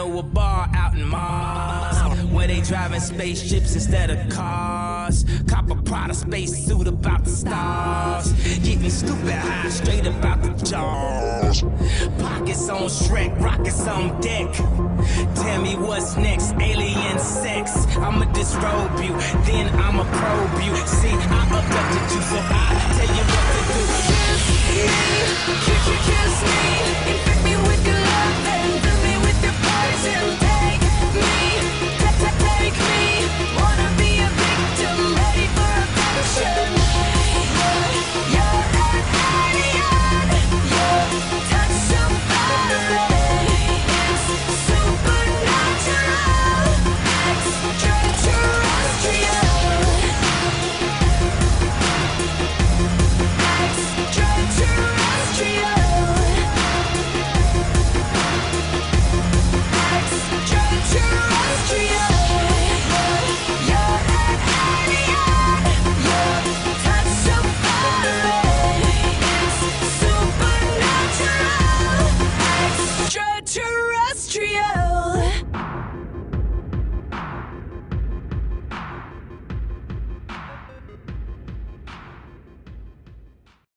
know a bar out in Mars where they driving spaceships instead of cars. Cop a Prada space suit about the stars. Getting stupid high straight about the jaws. Pockets on Shrek, rockets on deck. Tell me what's next, alien sex. I'ma disrobe you, then I'ma probe you. See, I abducted you, so I tell you what to do. Kiss me, kiss me.